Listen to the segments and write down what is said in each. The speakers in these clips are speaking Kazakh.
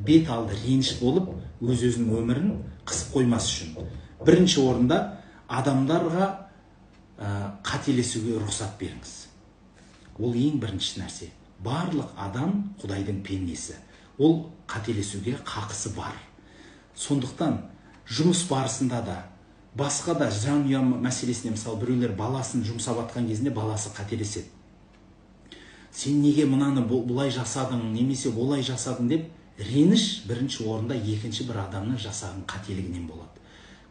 бет алды реніш болып өз-өзінің өмірін қысып қоймас үшін. Бірінші орында адамдарға қателесуге рұқсат беріңіз. Ол ең бірінші нәрсе. Барлық адам Құдайдың пендесі. Ол қателесуге қақысы бар. Сондықтан жұмыс барысында да, басқа да жанұя мәселесіне, мысалы біреулер баласын жұмсап атқан кезінде баласы қателеседі. Сен неге мынаны бұлай жасадың, немесе олай жасадың деп, реніш бірінші орында екінші бір адамның жасаған қателігінен болады.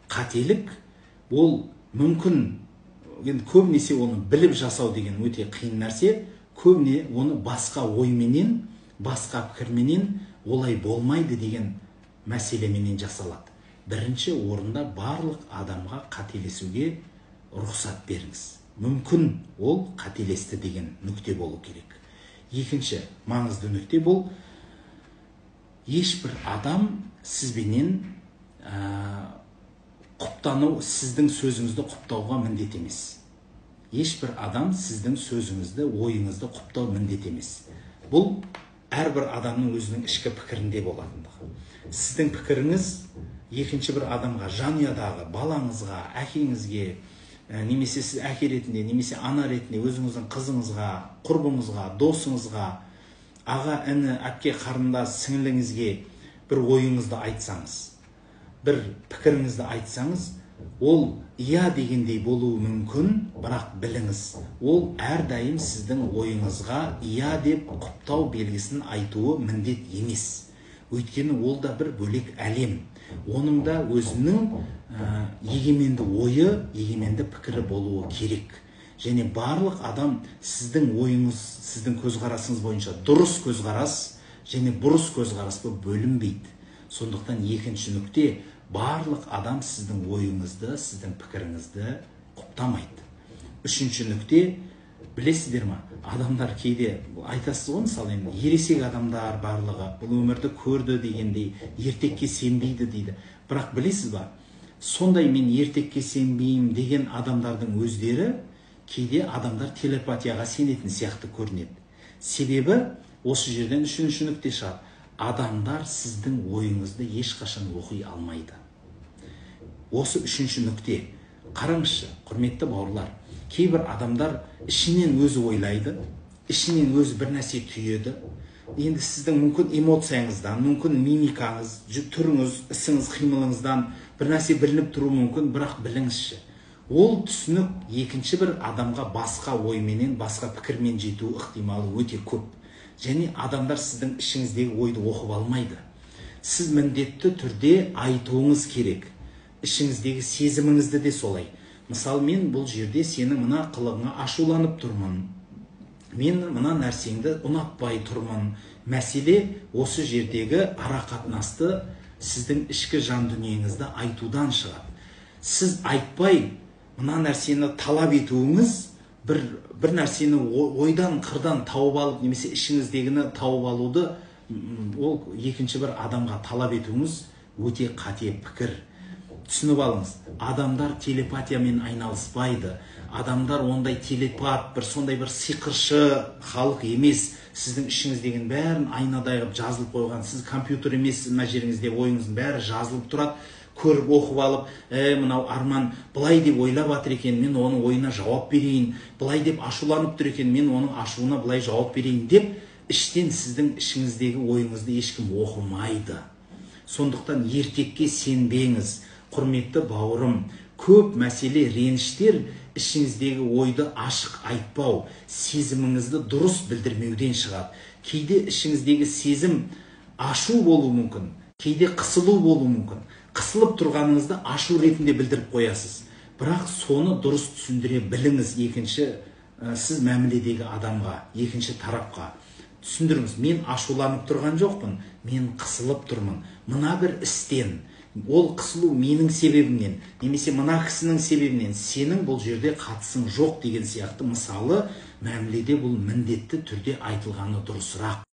Қателік ол мүмкін, көбінесе оны біліп жасау деген өте қиын нәрсе, көбіне оны басқа ойменен, басқа пікірменен олай болмайды деген мәселеменен жасалады. Бірінші орында барлық адамға қателесуге рұқсат беріңіз. Мүмкін ол қателесті деген нүкте болу керек. Екінші маңызды нүкте бұл, ешбір адам сізбенен құптану, сіздің сөзіңізді құптауға міндет емес. Ешбір адам сіздің сөзіңізді, ойыңызды құптау міндет емес. Бұл әрбір адамның өзінің ішкі пікірінде болатындығы. Сіздің пікіріңіз екінші бір адамға, жанұядағы балаңызға, әкеңізге, немесе сіз әке ретінде, немесе ана ретінде өзіңіздің қызыңызға, құрбыңызға, досыңызға, аға, іні, әпке, қарындас, сіңліңізге бір ойыңызды айтсаңыз, бір пікіріңізді айтсаңыз, ол иә дегендей болуы мүмкін, бірақ біліңіз, ол әрдайым сіздің ойыңызға иә деп құптау белгісін айтуы міндет емес. Өйткені ол да бір бөлек әлем. Оның да өзінің егеменді ойы, егеменді пікірі болуы керек. Және барлық адам сіздің ойыңыз, сіздің көзқарасыңыз бойынша дұрыс көзқарас және бұрыс көзқарасқа бөлінбейді. Сондықтан екінші нүкте, барлық адам сіздің ойыңызды, сіздің пікіріңізді құптамайды. Үшінші нүкте, білесіздер ма, адамдар кейде айтасыз ғой, мысалы енді ересек адамдар барлығы бұл өмірді көрді дегендей ертекке сенбейді дейді. Бірақ білесіз ба, сондай мен ертекке сенбеймін деген адамдардың өздері кейде адамдар телепатияға сенетін сияқты көрінеді. Себебі осы жерден үшінші нүкте шығады. Адамдар сіздің ойыңызды ешқашан оқи алмайды. Осы үшінші нүкте. Қараңызшы, құрметті бауырлар, кейбір адамдар ішінен өзі ойлайды, ішінен өзі бір нәрсе түйеді. Енді сіздің мүмкін эмоцияңыздан, мүмкін мимикаңыз, түріңіз, ісіңіз, қимылыңыздан бір нәрсе білініп тұру мүмкін, бірақ біліңізші, ол түсінік екінші бір адамға басқа ойменен, басқа пікірмен жету ықтималы өте көп. Және адамдар сіздің ішіңіздегі ойды оқып алмайды. Сіз міндетті түрде айтуыңыз керек. Ішіңіздегі сезіміңізді де солай. Мысалы, мен бұл жерде сенің мына қылығыңа ашуланып тұрмын. Мен мына нәрсеңді ұнатпай тұрмын. Мәселе осы жердегі арақатынасты, сіздің ішкі жан дүниеңізді айтудан шығады. Сіз айтпай мына нәрсені талап етуіңіз, бір нәрсені ойдан, қырдан тауып алып, немесе ішіңіздегіні тауып алуды, ол екінші бір адамға талап етуіңіз өте қате пікір. Түсініп алыңыз, адамдар телепатиямен айналыспайды. Адамдар ондай телепат, сондай бір сиқыршы халық емес. Сіздің ішіңіздеген бәрін айнадай ғып жазылып қойған. Сіз компьютер емес, мына жеріңізде ойыңыздың бәрі жазылып тұрады. Көріп оқып алып, мынау Арман былай деп ойлап жатыр екен, мен оның ойына жауап берейін. Былай деп ашуланып тұр екен, мен оның ашуына былай жауап берейін деп, іштен сіздің ішіңіздегі ойыңызды ешкім оқымайды. Сондықтан ертекке сенбеңіз. Құрметті бауырым, көп мәселе реніштер ішіңіздегі ойды ашық айтпау, сезіміңізді дұрыс білдірмеуден шығады. Кейде ішіңіздегі сезім ашу болу мүмкін, кейде қысылу болу мүмкін. Қысылып тұрғаныңызды ашу ретінде білдіріп қоясыз. Бірақ соны дұрыс түсіндіре біліңіз сіз мәміледегі адамға, екінші тарапқа. Түсіндіріңіз, мен ашуланып тұрған жоқпын, мен қысылып тұрмын. Мына бір істен, ол қысылу менің себебімнен, немесе мына кісінің себебінен, сенің бұл жерде қатысың жоқ деген сияқты мысалы мәміледе бұл міндетті түрде айтылғаны дұрысырақ.